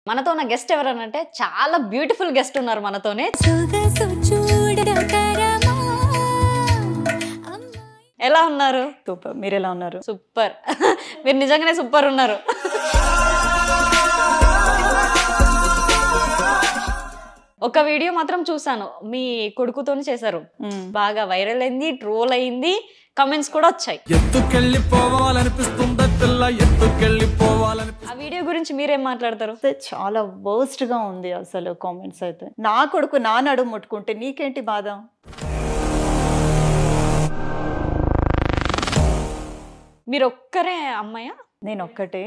మనతో ఉన్న గెస్ట్ ఎవరనంటే చాలా బ్యూటిఫుల్ గెస్ట్ ఉన్నారు మనతోనే. ఎలా ఉన్నారు? సూపర్. మీరు ఎలా ఉన్నారు? సూపర్. మీరు నిజంగానే సూపర్ ఉన్నారు. ఒక వీడియో మాత్రం చూసాను, మీ కొడుకుతోనే చేశారు. బాగా వైరల్ అయింది, ట్రోల్ అయింది, కమెంట్స్ కూడా వచ్చాయి. ఆ వీడియో గురించి మీరేం మాట్లాడతారు? చాలా వర్స్ట్ గా ఉంది అసలు కామెంట్స్ అయితే. నా కొడుకు నా నడుము ముట్టుకుంటే నీకేంటి బాధ? మీరు ఒక్కరే అమ్మాయా? నేను ఒక్కటే.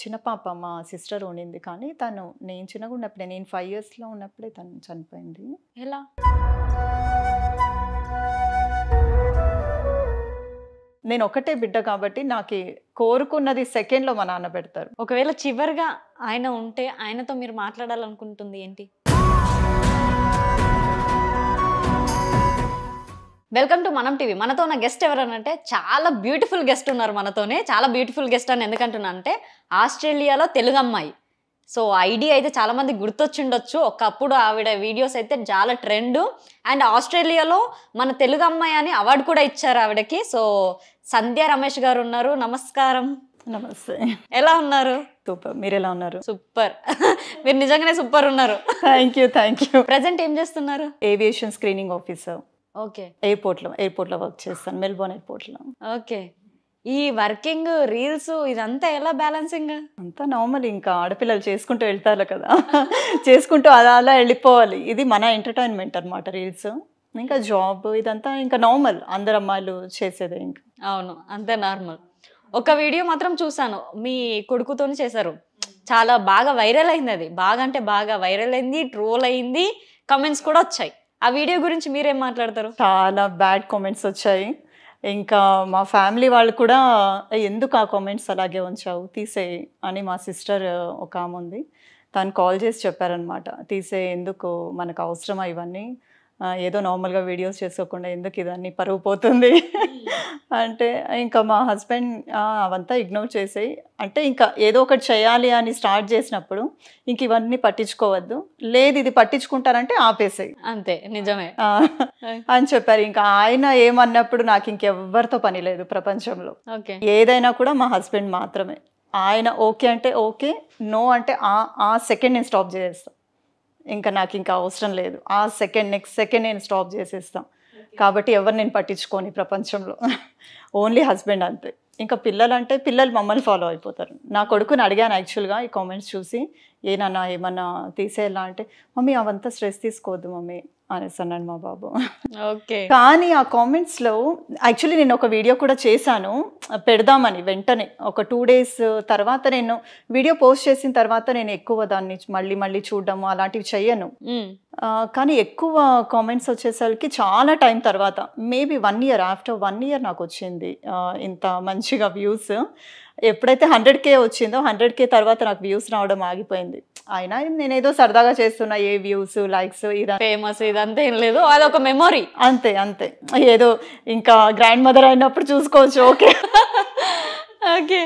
చిన్న పాప మా సిస్టర్ ఉండింది, కానీ తను నేను చిన్నగా ఉన్నప్పుడే, నేను 5 years లో ఉన్నప్పుడే తను చనిపోయింది. ఎలా? నేను ఒకటే బిడ్డ కాబట్టి నాకు కోరుకున్నది సెకండ్లో మా నాన్న పెడతారు. ఒకవేళ చివరిగా ఆయన ఉంటే ఆయనతో మీరు మాట్లాడాలనుకుంటుంది ఏంటి? వెల్కమ్ టు మనం టీవీ. మనతో ఉన్న గెస్ట్ ఎవరనంటే చాలా బ్యూటిఫుల్ గెస్ట్ ఉన్నారు మనతోనే. చాలా బ్యూటిఫుల్ గెస్ట్ అని ఎందుకంటున్నా అంటే ఆస్ట్రేలియాలో తెలుగు అమ్మాయి. సో ఐడియా అయితే చాలా మంది గుర్తొచ్చిండొచ్చు. ఒకప్పుడు ఆవిడ వీడియోస్ అయితే చాలా ట్రెండ్. అండ్ ఆస్ట్రేలియాలో మన తెలుగు అమ్మాయి అని అవార్డు కూడా ఇచ్చారు ఆవిడకి. సో సంధ్య రమేష్ గారు ఉన్నారు. నమస్కారం. నమస్తే. ఎలా ఉన్నారు? సూపర్. మీరు ఎలా ఉన్నారు? సూపర్. మీరు నిజంగానే సూపర్ ఉన్నారు. Thank you. ప్రెసెంట్ ఏం చేస్తున్నారు? Aviation screening officer. ఓకే. ఎయిర్పోర్ట్లో వర్క్ చేస్తాను, మెల్బోర్న్ ఎయిర్పోర్ట్లో. ఓకే. ఈ వర్కింగ్, రీల్స్ ఇదంతా ఎలా బ్యాలెన్సింగ్? అంతా నార్మల్, ఇంకా ఆడపిల్లలు చేసుకుంటూ వెళ్తారు కదా, చేసుకుంటూ అలా వెళ్ళిపోవాలి. ఇది మన ఎంటర్టైన్మెంట్ అనమాట రీల్స్. ఇంకా జాబ్ ఇదంతా ఇంకా నార్మల్, అందరు అమ్మాయిలు చేసేదే. ఇంకా అవును, అంతే నార్మల్. ఒక వీడియో మాత్రం చూసాను, మీ కొడుకుతోనే చేశారు. చాలా బాగా వైరల్ అయింది. అది బాగా అంటే బాగా వైరల్ అయింది, ట్రోల్ అయింది, కమెంట్స్ కూడా వచ్చాయి. ఆ వీడియో గురించి మీరేం మాట్లాడతారు? చాలా బ్యాడ్ కామెంట్స్ వచ్చాయి. ఇంకా మా ఫ్యామిలీ వాళ్ళు కూడా ఎందుకు ఆ కామెంట్స్ అలాగే ఉంచావు, తీసేయి అని. మా సిస్టర్ ఒక ఆమె ఉంది, తను కాల్ చేసి చెప్పారనమాట, తీసే, ఎందుకు మనకు అవసరమా ఇవన్నీ, ఏదో నార్మల్గా వీడియోస్ చేసుకోకుండా ఎందుకు ఇదన్నీ పరువు పోతుంది అంటే, ఇంకా మా హస్బెండ్ అవంతా ఇగ్నోర్ చేసేయి అంటే, ఇంకా ఏదో ఒకటి చేయాలి అని స్టార్ట్ చేసినప్పుడు ఇంక ఇవన్నీ పట్టించుకోవద్దు, లేదు ఇది పట్టించుకుంటారంటే ఆపేసేయి, అంతే, నిజమే అని చెప్పారు. ఇంకా ఆయన ఏమన్నప్పుడు నాకు ఇంకెవ్వరితో పని లేదు ప్రపంచంలో. ఏదైనా కూడా మా హస్బెండ్ మాత్రమే. ఆయన ఓకే అంటే ఓకే, నో అంటే ఆ సెకండ్ నేను స్టాప్ చేసేస్తాను. ఇంకా నాకు ఇంకా అవసరం లేదు, ఆ సెకండ్ నెక్స్ట్ సెకండ్ నేను స్టాప్ చేసేస్తాను. కాబట్టి ఎవరు నేను పట్టించుకోని ప్రపంచంలో, ఓన్లీ హస్బెండ్ అంతే. ఇంకా పిల్లలు అంటే పిల్లలు మమ్మల్ని ఫాలో అయిపోతారు. నా కొడుకుని అడిగాను యాక్చువల్గా ఈ కామెంట్స్ చూసి, ఏనన్నా ఏమన్నా తీసేయాలా అంటే, మమ్మీ అవంతా స్ట్రెస్ తీసుకోవద్దు మమ్మీ అనేసి అన్నాడు మా బాబు. ఓకే. కానీ ఆ కామెంట్స్లో యాక్చువల్లీ నేను ఒక వీడియో కూడా చేశాను పెడదామని, వెంటనే ఒక 2 days తర్వాత నేను వీడియో పోస్ట్ చేసిన తర్వాత నేను ఎక్కువ దాన్ని మళ్ళీ చూడడము అలాంటివి చెయ్యను. కానీ ఎక్కువ కామెంట్స్ వచ్చేసరికి చాలా టైం తర్వాత, మేబీ 1 year, ఆఫ్టర్ 1 year నాకు వచ్చింది ఇంత మంచిగా వ్యూస్. ఎప్పుడైతే 100K వచ్చిందో 100K తర్వాత నాకు వ్యూస్ రావడం ఆగిపోయింది. అయినా నేను ఏదో సరదాగా చేస్తున్నా, ఏ వ్యూస్ లైక్స్ ఫేమస్ ఇదంతా ఏం లేదు, అదొక మెమొరీ, అంతే. ఏదో ఇంకా గ్రాండ్ మదర్ అయినప్పుడు చూసుకోవచ్చు, ఓకే ఓకే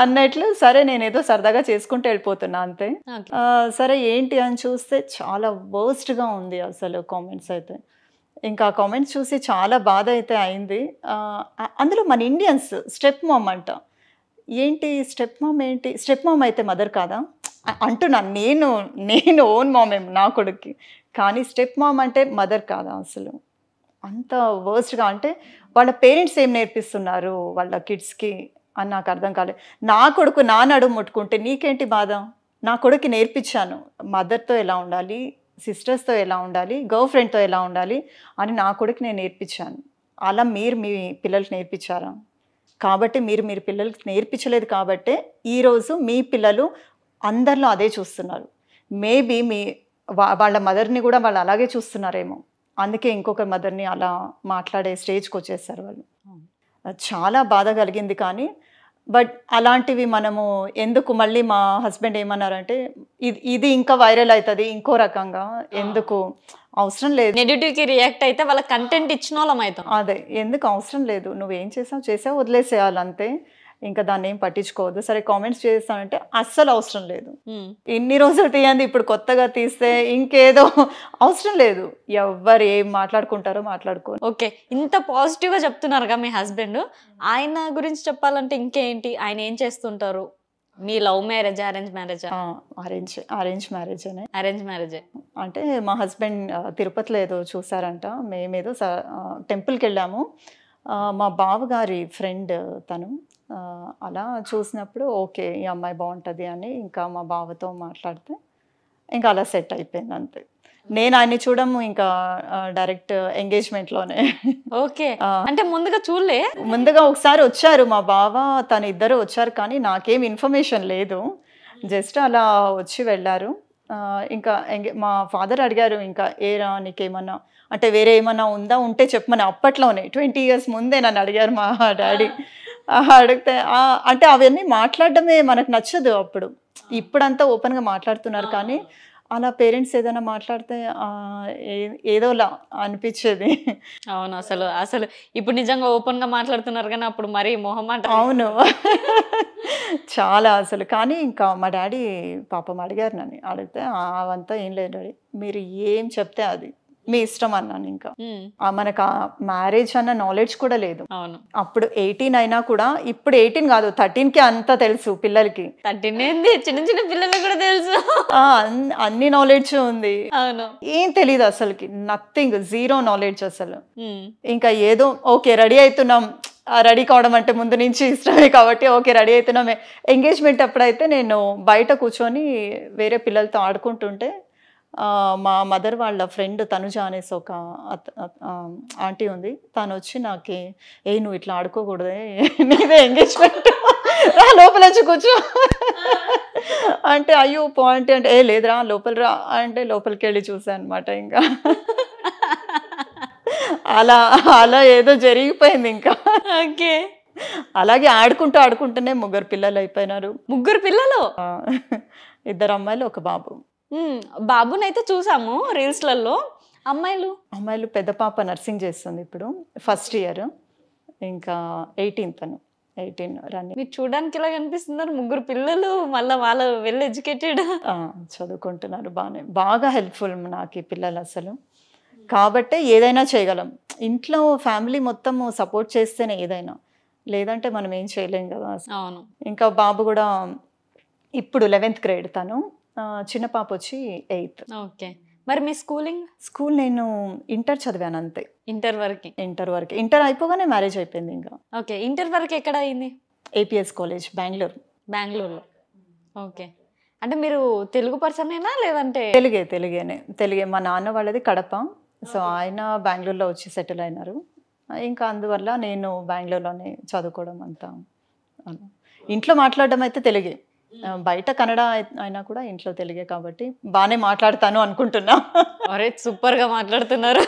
అన్నట్లు. సరే నేను ఏదో సరదాగా చేసుకుంటూ వెళ్ళిపోతున్నా అంతే. సరే ఏంటి అని చూస్తే చాలా వర్స్ట్గా ఉంది అసలు కామెంట్స్ అయితే. ఇంకా కామెంట్స్ చూసి చాలా బాధ అయితే అయింది. అందులో మన ఇండియన్స్ స్టెప్ మామ్ అంట. ఏంటి స్టెప్ మామ్, ఏంటి స్టెప్ మామ్ అయితే మదర్ కాదా అంటున్నాను నేను ఓన్ మామేం నా కొడుక్కి, కానీ స్టెప్ మామ్ అంటే మదర్ కాదా అసలు? అంత వర్స్ట్గా అంటే వాళ్ళ పేరెంట్స్ ఏం నేర్పిస్తున్నారు వాళ్ళ కిడ్స్కి అని నాకు అర్థం కాలేదు. నా కొడుకు నా నడుము ముట్టుకుంటే నీకేంటి బాధ? నా కొడుకు నేర్పించాను, మదర్తో ఎలా ఉండాలి, సిస్టర్స్తో ఎలా ఉండాలి, గర్ల్ ఫ్రెండ్తో ఎలా ఉండాలి అని నా కొడుకు నేను నేర్పించాను. అలా మీరు మీ పిల్లలకి నేర్పించారా? కాబట్టి మీరు పిల్లలకి నేర్పించలేదు కాబట్టే ఈరోజు మీ పిల్లలు అందరిలో అదే చూస్తున్నారు. మేబీ వాళ్ళ మదర్ని కూడా వాళ్ళు అలాగే చూస్తున్నారేమో, అందుకే ఇంకొక మదర్ని అలా మాట్లాడే స్టేజ్కి వచ్చేసారు వాళ్ళు. చాలా బాధ కలిగింది. కానీ బట్ అలాంటివి మనము ఎందుకు, మళ్ళీ మా హస్బెండ్ ఏమన్నారంటే, ఇది ఇంకా వైరల్ అవుతుంది ఇంకో రకంగా, ఎందుకు అవసరం లేదు, నెగటివ్కి రియాక్ట్ అయితే వాళ్ళ కంటెంట్ ఇచ్చిన వాళ్ళం అవుతాం. అదే ఎందుకు అవసరం లేదు, నువ్వేం చేసావు వదిలేసేయాలి అంతే. ఇంకా దాన్ని ఏం పట్టించుకోవద్దు, సరే కామెంట్స్ చేస్తానంటే అస్సలు అవసరం లేదు. ఉమ్. ఇన్ని రోజులు తీయండి, ఇప్పుడు కొత్తగా తీస్తే ఇంకేదో అవసరం లేదు. ఎవ్వరు ఏం మాట్లాడుకుంటారో మాట్లాడుకో. ఓకే, ఇంత పాజిటివ్ గా చెప్తున్నారుగా మీ హస్బెండ్. ఆయన గురించి చెప్పాలంటే ఇంకేంటి, ఆయన ఏం చేస్తుంటారు? మీ లవ్ మ్యారేజ్, అరేంజ్ మ్యారేజా? అరేంజ్ మ్యారేజ్ అనే. అరేంజ్ మ్యారేజే. అంటే మా హస్బెండ్ తిరుపతిలో ఏదో చూసారంట, మేమేదో టెంపుల్కి వెళ్ళాము. మా బావగారి ఫ్రెండ్ తను. అలా చూసినప్పుడు ఓకే ఈ అమ్మాయి బాగుంటుంది అని ఇంకా మా బావతో మాట్లాడితే ఇంకా అలా సెట్ అయిపోయింది అంతే. నేను ఆయన్ని చూడము, ఇంకా డైరెక్ట్ ఎంగేజ్మెంట్లోనే. ఓకే, అంటే ముందుగా చూడలే? ముందుగా ఒకసారి వచ్చారు మా బావ తను, ఇద్దరు వచ్చారు, కానీ నాకేం ఇన్ఫర్మేషన్ లేదు. జస్ట్ అలా వచ్చి వెళ్ళారు. ఇంకా మా ఫాదర్ అడిగారు, ఇంకా ఏరా నీకేమన్నా అంటే వేరే ఏమన్నా ఉందా, ఉంటే చెప్పమని. అప్పట్లోనే 20 years ముందే నన్ను అడిగారు మా డాడీ. అడిగితే అంటే అవన్నీ మాట్లాడడమే మనకు నచ్చదు అప్పుడు. ఇప్పుడంతా ఓపెన్గా మాట్లాడుతున్నారు, కానీ అలా పేరెంట్స్ ఏదైనా మాట్లాడితే ఏదోలా అనిపించేది. అవును, అసలు అసలు ఇప్పుడు నిజంగా ఓపెన్ గా మాట్లాడుతున్నారు, కానీ అప్పుడు మరీ మొహమాట. అవును. చాలా అసలు. కానీ ఇంకా మా డాడీ పాపం అడిగారు నన్ను, అడిగితే అవంతా ఏం లేదు డాడీ, మీరు ఏం చెప్తే అది మీ ఇష్టం అన్నాను. ఇంకా మనకు మ్యారేజ్ అన్న నాలెడ్జ్ కూడా లేదు. అవును, అప్పుడు 18 అయినా కూడా, ఇప్పుడు 18 కాదు 13కి అంతా తెలుసు పిల్లలకి. 13 ఏంది, చిన్న చిన్న పిల్లలకు కూడా తెలుసు. అన్ని నాలెడ్జ్ ఉంది. అవును, ఏం తెలియదు అసలుకి, నథింగ్, జీరో నాలెడ్జ్ అసలు. ఇంకా ఏదో ఓకే రెడీ అవుతున్నాం, రెడీ కావడం అంటే ముందు నుంచి ఇష్టమే కాబట్టి ఓకే రెడీ అవుతున్నామే. ఎంగేజ్మెంట్ అప్పుడైతే నేను బయట కూర్చొని వేరే పిల్లలతో ఆడుకుంటుంటే మా మదర్ వాళ్ళ ఫ్రెండ్ తనుజ అనేసి ఒక ఆంటీ ఉంది, తను వచ్చి నాకు నువ్వు ఇట్లా ఆడుకోకూడదే, నీదే ఎంగేజ్మెంట్, లోపల వచ్చి కూర్చో అంటే అయ్యో పాయింట్ అంటే లేదురా లోపల రా అంటే లోపలికి వెళ్ళి చూసాను అనమాట. ఇంకా అలా అలా ఏదో జరిగిపోయింది. ఇంకా ఓకే, అలాగే ఆడుకుంటూనే 3 పిల్లలు అయిపోయినారు. 3 పిల్లలు? 2 అమ్మాయిలు 1 బాబు. బాబునైతే చూసాము రీల్స్లలో. అమ్మాయిలు పెద్ద పాప నర్సింగ్ చేస్తుంది ఇప్పుడు, ఫస్ట్ ఇయర్. ఇంకా 18 తను, 18 రన్నింగ్. మీరు చూడడానికి ఇలా కనిపిస్తున్నారు, 3 పిల్లలు, మళ్ళీ వాళ్ళు వెల్ ఎడ్యుకేటెడ్, చదువుకుంటున్నారు బాగా హెల్ప్ఫుల్ నాకు ఈ పిల్లలు అసలు. కాబట్టే ఏదైనా చేయగలం. ఇంట్లో ఫ్యామిలీ మొత్తం సపోర్ట్ చేస్తేనే ఏదైనా, లేదంటే మనం ఏం చేయలేం కదా. అవును. ఇంకా బాబు కూడా ఇప్పుడు 11th grade తను, చిన్న పాప వచ్చి 8th. ఓకే, మరి మీ స్కూల్? నేను ఇంటర్ చదివాను అంతే. ఇంటర్ వరకు? ఇంటర్ అయిపోగానే మ్యారేజ్ అయిపోయింది. ఇంకా ఓకే, ఇంటర్ వరకు ఎక్కడ అయింది? APS కాలేజ్ బెంగళూరులో. ఓకే, అంటే మీరు తెలుగు పర్సనేనా లేదంటే? తెలుగే. మా నాన్న వాళ్ళది కడప, సో ఆయన బెంగళూరులో వచ్చి సెటిల్ అయినారు. ఇంకా అందువల్ల నేను బెంగళూరులోనే చదువుకోవడం అంతా. ఇంట్లో మాట్లాడడం అయితే తెలుగే, బయట కన్నడ అయినా కూడా ఇంట్లో తెలుగే కాబట్టి బాగానే మాట్లాడతాను అనుకుంటున్నా. అరే సూపర్ గా మాట్లాడుతున్నారు.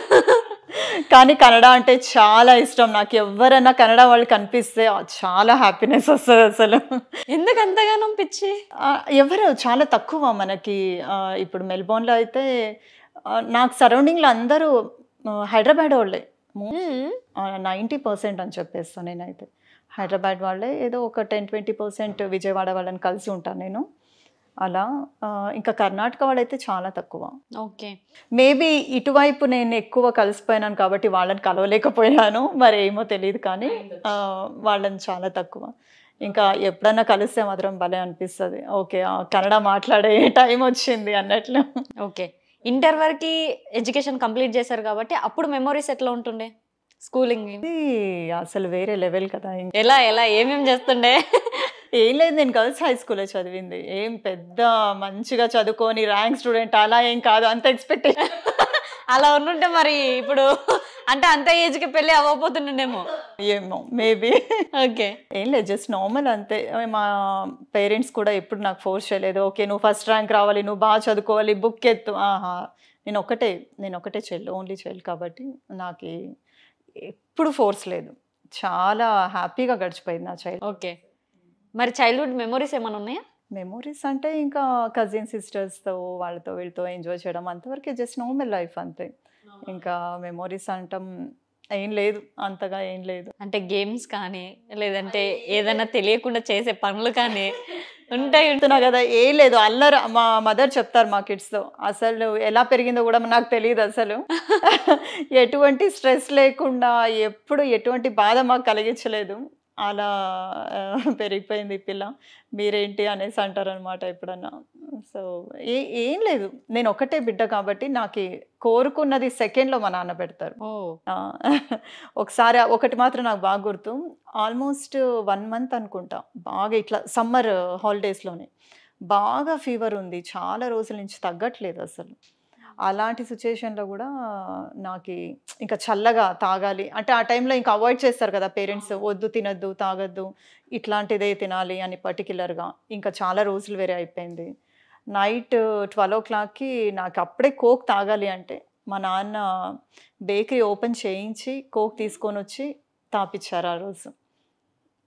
కానీ కన్నడ అంటే చాలా ఇష్టం నాకు. ఎవరైనా కన్నడ వాళ్ళు కనిపిస్తే చాలా హ్యాపీనెస్ వస్తుంది అసలు. ఎందుకు అంతగానో పిచ్చి? ఎవరు చాలా తక్కువ మనకి. ఇప్పుడు మెల్బోర్న్లో అయితే నాకు సరౌండింగ్లో అందరూ హైదరాబాద్ వాళ్ళే, 90% అని చెప్పేస్తాను నేనైతే. హైదరాబాద్ వాళ్ళే, ఏదో ఒక 10-20% విజయవాడ వాళ్ళని కలిసి ఉంటాను నేను అలా. ఇంకా కర్ణాటక వాళ్ళైతే చాలా తక్కువ. ఓకే, మేబీ ఇటువైపు నేను ఎక్కువ కలిసిపోయినాను కాబట్టి వాళ్ళని కలవలేకపోయాను, మరి ఏమో తెలియదు, కానీ వాళ్ళని చాలా తక్కువ. ఇంకా ఎప్పుడన్నా కలిస్తే మాత్రం భలే అనిపిస్తుంది, ఓకే కన్నడ మాట్లాడే టైం వచ్చింది అన్నట్లు. ఓకే, ఇంటర్ వరకు ఎడ్యుకేషన్ కంప్లీట్ చేశారు కాబట్టి అప్పుడు మెమోరీస్ ఎట్లా ఉంటుండే? స్కూలింగ్ అసలు వేరే లెవెల్ కదా. ఎలా ఏమేం చేస్తుండే? ఏం లేదు, నేను గర్ల్స్ హై స్కూల్లో చదివింది. ఏం పెద్ద మంచిగా చదువుకొని ర్యాంక్ స్టూడెంట్ అలా ఏం కాదు, అంత ఎక్స్పెక్టేషన్. అలా ఉండుంటే మరి ఇప్పుడు అంటే అంత ఏజ్కి పెళ్ళి అవ్వబోతుండేమో. ఏమో మేబీ. ఓకే, ఏం లేదు, జస్ట్ నార్మల్ అంతే. మా పేరెంట్స్ కూడా ఎప్పుడు నాకు ఫోర్స్ చేయలేదు, ఓకే నువ్వు ఫస్ట్ ర్యాంక్ రావాలి, నువ్వు బాగా చదువుకోవాలి, బుక్ ఎత్తు. నేను ఒకటే చైల్డ్, ఓన్లీ చైల్డ్ కాబట్టి నాకు ఎప్పుడు ఫోర్స్ లేదు. చాలా హ్యాపీగా గడిచిపోయింది నా చైల్డ్. ఓకే, మరి చైల్డ్హుడ్ మెమోరీస్ ఏమైనా ఉన్నాయా? మెమోరీస్ అంటే ఇంకా కజిన్ సిస్టర్స్తో వీళ్ళతో ఎంజాయ్ చేయడం అంతవరకే, జస్ట్ నార్మల్ లైఫ్ అంతే. ఇంకా మెమోరీస్ అంటాం ఏం లేదు, అంతగా ఏం లేదు. అంటే గేమ్స్ కానీ లేదంటే ఏదైనా తెలియకుండా చేసే పనులు కానీ ఉంటాయి. చెప్తున్నా కదా, ఏం లేదు. అల్లరి మా మదర్ చెప్తారు మా కిడ్స్‌తో. అసలు ఎలా పెరిగిందో కూడా నాకు తెలీదు అసలు. ఎటువంటి స్ట్రెస్ లేకుండా ఎప్పుడు ఎటువంటి బాధ మాకు కలిగించలేదు. అలా పెరిగిపోయింది ఈ పిల్ల. మీరేంటి అనేసి అంటారనమాట ఎప్పుడన్నా. సో, ఏం లేదు. నేను ఒక్కటే బిడ్డ కాబట్టి నాకి కోరుకున్నది సెకండ్‌లో మా నాన్న పెడతారు. ఓహ్! ఆ! ఒకసారి ఒకటి మాత్రం నాకు బాగా గుర్తు. ఆల్మోస్ట్ 1 మంత్ అనుకుంటా. బాగా ఇట్లా సమ్మర్ హాలిడేస్‌లోనే. బాగా ఫీవర్ ఉంది. చాలా రోజుల నుంచి తగ్గట్లేదు అసలు. అలాంటి సిట్యుయేషన్‌లో గూడా నాకి ఇంకా చల్లగా తాగాలి. అంటే ఆ టైంలో ఇంకా అవాయిడ్ చేస్తారు కదా పేరెంట్స్. వద్దు, తినొద్దు, తాగొద్దు, ఇట్లాంటిదే తినాలి అని పర్టిక్యులర్‌గా. ఇంకా చాలా రోజులు వేరే అయిపోయింది. నైట్ 12:00కి నాకు అప్పుడే కోక్ తాగాలి అంటే మా నాన్న బేకరీ ఓపెన్ చేయించి కోక్ తీసుకొనొచ్చి తాపిచ్చారు ఆ రోజు.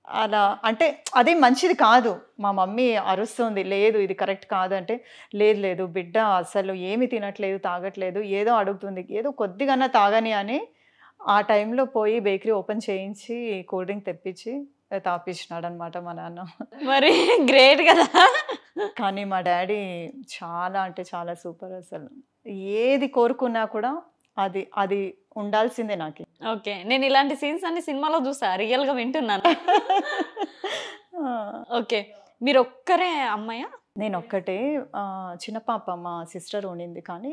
అలా అంటే అది మంచిది కాదు. మా మమ్మీ అరుస్తుంది, లేదు ఇది కరెక్ట్ కాదంటే, లేదు లేదు బిడ్డ అసలు ఏమి తినట్లేదు, తాగట్లేదు, ఏదో అడుగుతుంది, ఏదో కొద్దిగన్నా తాగని అని ఆ టైంలో పోయి బేకరీ ఓపెన్ చేయించి కూల్ డ్రింక్ తెప్పించి తాపిచ్చినాడనమాట మా నాన్న. మరి గ్రేట్ కదా! కానీ మా డ్యాడీ చాలా అంటే చాలా సూపర్ అసలు. ఏది కోరుకున్నా కూడా అది అది ఉండాల్సిందే నాకి. ఓకే. నేను ఇలాంటి సీన్స్ అన్ని సినిమాలో చూసా. రియల్‌గా వింటున్నాను. ఆ! ఓకే. మీరొక్కరే అమ్మాయా? నేనొక్కటే. చిన్న పాప మా సిస్టర్ ఉండింది. కానీ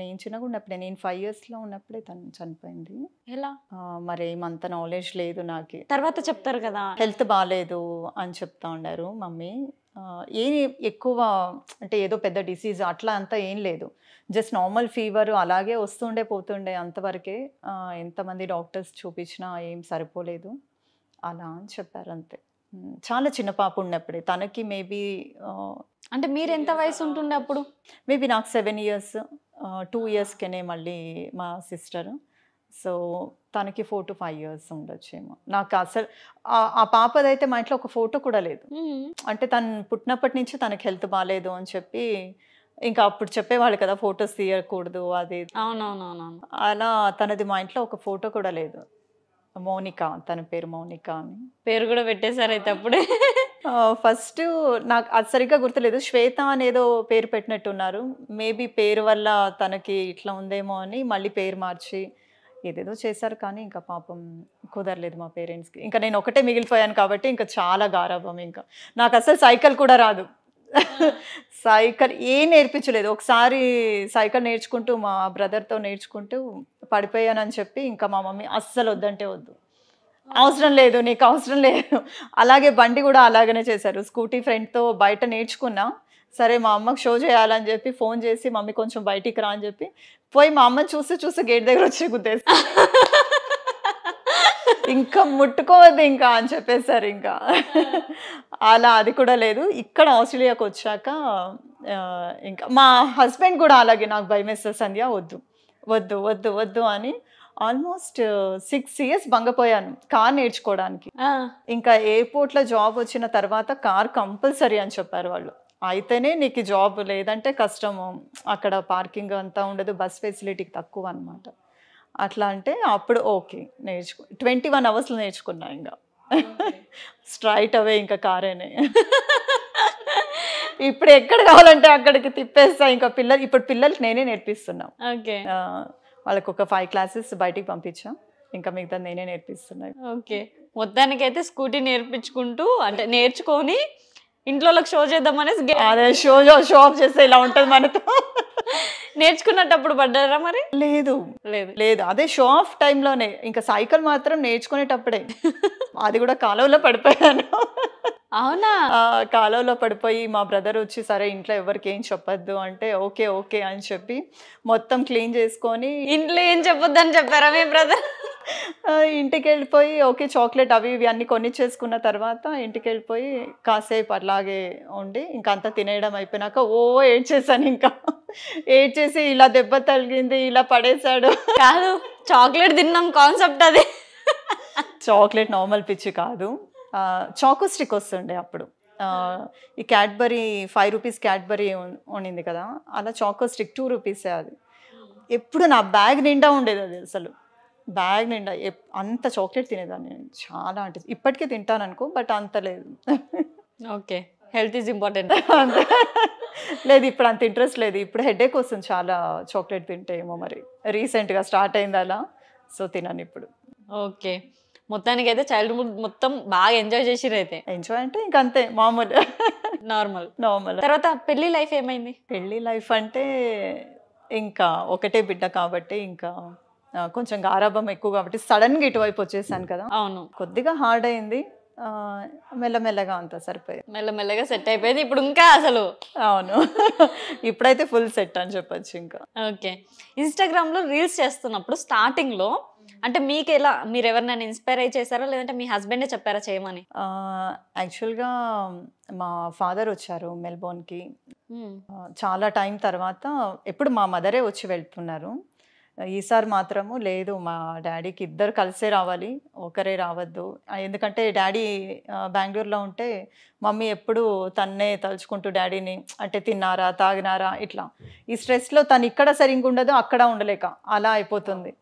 నేను చిన్నగున్నప్పుడే, నేను 5 ఇయర్స్‌లో ఉన్నప్పుడే తను చనిపోయింది. ఎలా? మరేమంత నాలెడ్జ్ లేదు నాకి. తర్వాత చెప్తారు కదా! హెల్త్ బాలేదు అని చెప్తా ఉండారు మమ్మీ. ఏమి ఎక్కువ అంటే ఏదో పెద్ద డిసీజ్ అట్లా అంతా ఏం లేదు. జస్ట్ నార్మల్ ఫీవర్ అలాగే వస్తుండే, పోతుండే అంతవరకే. ఎంతమంది డాక్టర్స్ చూపించినా ఏం సరిపోలేదు. అలా అని చెప్పారు అంతే. చాలా చిన్న పాప ఉన్నప్పుడే. తనకి మేబీ అంటే మీరెంత వయసు ఉంటుండే అప్పుడు? మేబీ నాకు 7 ఇయర్స్. 2 ఇయర్స్‌కేనే మళ్ళీ మా సిస్టర్. సో, తనకి 4-5 ఇయర్స్ ఉండొచ్చేమో. నాకు అసలు ఆ పాపదైతే మా ఇంట్లో ఒక ఫోటో కూడా లేదు. హ్మ్. అంటే తను పుట్టినప్పటి నుంచి తనకి హెల్త్ బాలేదు అని చెప్పి ఇంకా అప్పుడు చెప్పేవాళ్ళు కదా ఫోటోస్ తీయకూడదు అది. అవునవునవునవును. అలా తనది మా ఇంట్లో ఒక ఫోటో కూడా లేదు. మౌనిక, తన పేరు మౌనిక అని. పేరు కూడా పెట్టేసారైతే అప్పుడే. ఫస్ట్ నాకు అది సరిగ్గా గుర్తులేదు. శ్వేత అనేదో పేరు పెట్టినట్టున్నారు. మేబీ పేరు వల్ల తనకి ఇట్లా ఉందేమో అని మళ్ళీ పేరు మార్చి ఏదేదో చేశారు. కానీ ఇంకా పాపం కుదరలేదు మా పేరెంట్స్‌కి. ఇంకా నేను ఒకటే మిగిలిపోయాను కాబట్టి ఇంకా చాలా గారాబం ఇంకా. నాకు అసలు సైకిల్ కూడా రాదు. సైకిల్ నేర్పించలేదు. ఒకసారి సైకిల్ నేర్చుకుంటూ మా బ్రదర్‌తో నేర్చుకుంటూ పడిపోయానని చెప్పి ఇంకా మా మమ్మీ అస్సలు వద్దంటే వద్దు. అవసరం లేదు, నీకు అవసరం లేదు. అలాగే బండి కూడా అలాగనే చేశారు. స్కూటీ ఫ్రెండ్‌తో బయట నేర్చుకున్నా. సరే మా అమ్మకి షో చేయాలని చెప్పి ఫోన్ చేసి మమ్మీ కొంచెం బయటికి రా అని చెప్పి పోయి మా అమ్మని చూస్తూ గేట్ దగ్గర వచ్చి గుద్దేసా. ఇంకా ముట్టుకోవద్దు ఇంకా అని చెప్పేసారు ఇంకా. అలా అది కూడా లేదు. ఇక్కడ ఆస్ట్రేలియాకి వచ్చాక ఇంకా మా హస్బెండ్ కూడా అలాగే నాకు భయమేస్తుంది సంధ్య వద్దు వద్దు వద్దు వద్దు అని ఆల్మోస్ట్ 6 ఇయర్స్ బంగపోయాను కార్ నేర్చుకోవడానికి. ఇంకా ఎయిర్పోర్ట్లో జాబ్ వచ్చిన తర్వాత కార్ కంపల్సరీ అని చెప్పారు వాళ్ళు. అయితేనే నీకు జాబ్, లేదంటే కష్టము, అక్కడ పార్కింగ్ అంతా ఉండదు, బస్ ఫెసిలిటీకి తక్కువ అనమాట. అట్లా అంటే అప్పుడు ఓకే 21 అవర్స్లో నేర్చుకున్నా ఇంకా. స్ట్రైట్ అవే ఇంకా కారేనే. ఇప్పుడు ఎక్కడ కావాలంటే అక్కడికి తిప్పేస్తా ఇంకా. ఇప్పుడు పిల్లలకి నేనే నేర్పిస్తున్నా. ఓకే. వాళ్ళకి ఒక 5 క్లాసెస్ బయటికి పంపించా. ఇంకా మిగతా నేనే నేర్పిస్తున్నా. ఓకే. మొత్తానికైతే స్కూటీ నేర్పించుకుంటూ అంటే నేర్చుకొని ఇంట్లోకి షో చేద్దామనేసి అదే షో ఆఫ్ చేస్తే ఇలా ఉంటుంది మనతో. నేర్చుకున్నప్పుడు పడ్డారా మరి? లేదు లేదు. లేదు, అదే షో ఆఫ్ టైంలోనే. ఇంకా సైకిల్ మాత్రం నేర్చుకునేటప్పుడే. అది కూడా కాలువలో పడిపోయాను. అవునా? కాలువలో పడిపోయి మా బ్రదర్ వచ్చి సరే ఇంట్లో ఎవరికి ఏం చెప్పొద్దు అంటే ఓకే ఓకే అని చెప్పి మొత్తం క్లీన్ చేసుకొని ఇంట్లో ఏం చెప్పొద్దని చెప్పారా మీ బ్రదర్? ఇంటికి వెళ్ళిపోయి ఓకే చాక్లెట్ అవి ఇవి అన్నీ కొనిచ్చేసుకున్న తర్వాత ఇంటికి వెళ్ళిపోయి కాసేపు అలాగే ఉండి ఇంకా అంతా తినేయడం అయిపోయినాక ఏడ్చేసాను ఇంకా. ఏడ్చేసి ఇలా దెబ్బ తగిలింది, ఇలా పడేశాడు. కాదు, చాక్లెట్ తిన్నాం కాన్సెప్ట్ అది. చాక్లెట్ నార్మల్ పిచ్చి కాదు. చాకో స్టిక్ వస్తుండే అప్పుడు. ఈ క్యాడ్బరీ 5 రూపీస్ క్యాడ్బరీ ఉండింది కదా, అలా చాకో స్టిక్ 2 రూపీసే అది. ఎప్పుడు నా బ్యాగ్ నిండా ఉండేది అది అసలు. బ్యాగ్ నిండా అంత చాక్లెట్ తినేదాన్ని నేను. చాలా అంటే ఇప్పటికీ తింటాను అనుకో, బట్ అంత లేదు. Okay, health is important. అంతే. లేదు, ఇప్పుడు అంత ఇంట్రెస్ట్ లేదు. ఇప్పుడు హెడేక్ వస్తుంది చాలా చాక్లెట్ తింటే ఏమో మరి. రీసెంట్గా స్టార్ట్ అయింది అలా, సో తినను ఇప్పుడు. ఓకే, మొత్తానికి అయితే చైల్డ్హుడ్ మొత్తం బాగా ఎంజాయ్ చేసిర్రు అయితే. ఎంజాయ్ అంటే ఇంక అంతే మామూలు. నార్మల్. నార్మల్. తర్వాత పెళ్లి లైఫ్ ఏమైంది? పెళ్లి లైఫ్ అంటే ఇంకా ఒకటే బిడ్డ కాబట్టి ఇంకా కొంచెం గారాబం ఎక్కువ కాబట్టి సడన్గా ఇటువైపు వచ్చేసాను కదా. అవును, కొద్దిగా హార్డ్ అయింది. మెల్లమెల్లగా అంతా సరిపోయింది. మెల్లమెల్లగా సెట్ అయిపోయింది. ఇప్పుడు ఇంకా అసలు అవును. ఇప్పుడైతే ఫుల్ సెట్ అని చెప్పొచ్చు ఇంకా. ఓకే, ఇన్స్టాగ్రామ్లో రీల్స్ చేస్తున్నప్పుడు స్టార్టింగ్లో అంటే మీకు ఎలా, మీరు ఎవరినైనా ఇన్స్పైర్ అయ్యి చేశారా లేదంటే మీ హస్బెండే చెప్పారా చేయమని? యాక్చువల్గా మా ఫాదర్ వచ్చారు మెల్బోర్న్కి చాలా టైం తర్వాత. ఎప్పుడు మా మదరే వచ్చి వెళ్తున్నారు. ఈసారి మాత్రము లేదు, మా డాడీకి ఇద్దరు కలిసే రావాలి, ఒకరే రావద్దు. ఎందుకంటే డాడీ బెంగళూరులో ఉంటే మమ్మీ ఎప్పుడు తన్నే తలుచుకుంటూ డాడీని అంటే తిన్నారా తాగినారా ఇట్లా ఈ స్ట్రెస్లో తను ఇక్కడ సరిగ్గా ఉండదు, అక్కడ ఉండలేక అలా అయిపోతుంది.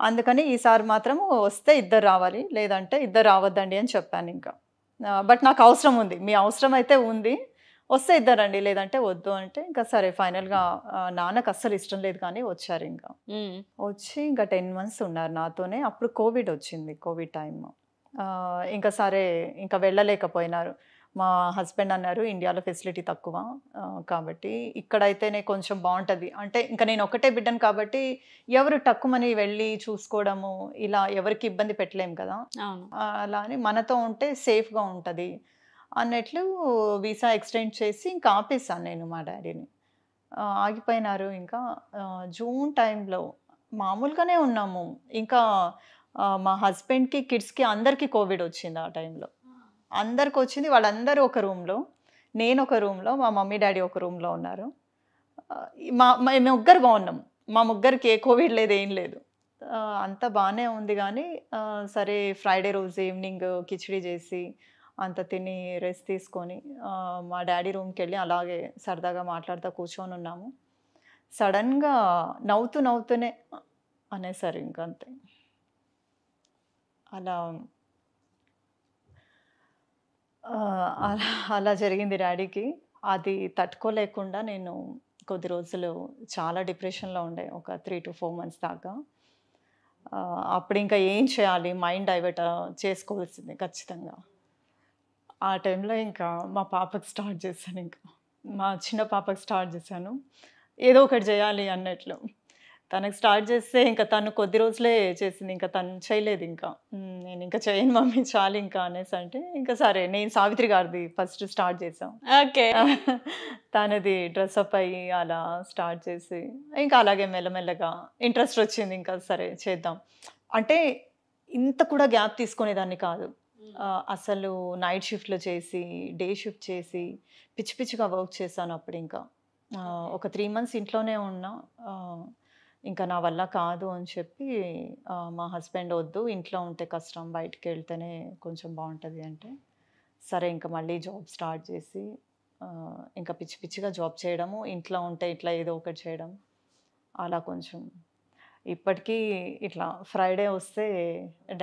అందుకని ఈసారి మాత్రం వస్తే ఇద్దరు రావాలి, లేదంటే ఇద్దరు రావద్దండి అని చెప్పాను ఇంకా. బట్ నాకు అవసరం ఉంది, మీ అవసరం అయితే ఉంది, వస్తే ఇద్దరండి లేదంటే వద్దు అంటే ఇంకా సరే ఫైనల్గా నాన్నకు అస్సలు ఇష్టం లేదు కానీ వచ్చారు. ఇంకా వచ్చి ఇంకా 10 months ఉన్నారు నాతోనే. అప్పుడు కోవిడ్ వచ్చింది, కోవిడ్ టైమ్. ఇంకా సరే ఇంకా వెళ్ళలేకపోయినారు. మా హస్బెండ్ అన్నారు ఇండియాలో ఫెసిలిటీ తక్కువ కాబట్టి ఇక్కడైతేనే కొంచెం బాగుంటుంది. అంటే ఇంకా నేను ఒకటే బిడ్డను కాబట్టి ఎవరు తక్కువని వెళ్ళి చూసుకోవడము ఇలా ఎవరికి ఇబ్బంది పెట్టలేము కదా. అలా అని మనతో ఉంటే సేఫ్గా ఉంటుంది అన్నట్లు వీసా ఎక్స్టెండ్ చేసి ఇంకా ఆపేసాను నేను మా డాడీని. ఆగిపోయినారు. ఇంకా జూన్ టైంలో మామూలుగానే ఉన్నాము. ఇంకా మా హస్బెండ్కి కిడ్స్కి అందరికీ కోవిడ్ వచ్చింది ఆ టైంలో. అందరికి వచ్చింది, వాళ్ళందరూ ఒక రూమ్లో, నేను ఒక రూమ్లో, మా మమ్మీ డాడీ ఒక రూమ్లో ఉన్నారు. మేము ముగ్గురు బాగున్నాం, మా ముగ్గురికి ఏ కోవిడ్ లేదు ఏం లేదు, అంతా బాగానే ఉంది. కానీ సరే ఫ్రైడే రోజు ఈవినింగ్ కిచిడి చేసి అంత తిని రెస్ట్ తీసుకొని మా డాడీ రూమ్కి వెళ్ళి అలాగే సరదాగా మాట్లాడుతూ కూర్చొని ఉన్నాము. సడన్గా నవ్వుతూనే అనేసారు ఇంకా అంతే. అలా అలా జరిగింది డాడీకి. అది తట్టుకోలేకుండా నేను కొద్ది రోజులు చాలా డిప్రెషన్లో ఉండే, ఒక 3 to 4 months దాకా. అప్పుడు ఇంకా ఏం చేయాలి, మైండ్ డైవర్ట్ చేసుకోవాల్సింది ఖచ్చితంగా. ఆ టైంలో ఇంకా మా పాపకి స్టార్ట్ చేశాను, ఇంకా మా చిన్న పాపకి స్టార్ట్ చేశాను ఏదో ఒకటి చేయాలి అన్నట్లు. తనకు స్టార్ట్ చేస్తే ఇంకా తను కొద్ది రోజులే చేసింది, ఇంకా తను చేయలేదు. ఇంకా నేను ఇంకా చేయను మమ్మీ చాలు ఇంకా అనేసి అంటే ఇంకా సరే నేను సావిత్రి గారిది ఫస్ట్ స్టార్ట్ చేసాం. ఓకే, తనది డ్రెస్అప్ అయ్యి అలా స్టార్ట్ చేసి ఇంకా అలాగే మెల్లమెల్లగా ఇంట్రెస్ట్ వచ్చింది. ఇంకా సరే చేద్దాం అంటే ఇంత కూడా గ్యాప్ తీసుకునేదాన్ని కాదు. అసలు నైట్ షిఫ్ట్లో చేసి డే షిఫ్ట్ చేసి పిచ్చి పిచ్చిగా వర్క్ చేశాను. అప్పుడు ఇంకా ఒక 3 months ఇంట్లోనే ఉన్నా. ఇంకా నా వల్ల కాదు అని చెప్పి మా హస్బెండ్ వద్దు, ఇంట్లో ఉంటే కష్టం, బయటికి వెళ్తేనే కొంచెం బాగుంటుంది అంటే సరే ఇంకా మళ్ళీ జాబ్ స్టార్ట్ చేసి ఇంకా పిచ్చి పిచ్చిగా జాబ్ చేయడము, ఇంట్లో ఉంటే ఇట్లా ఏదో ఒకటి చేయడం అలా కొంచెం. ఇప్పటికీ ఇట్లా ఫ్రైడే వస్తే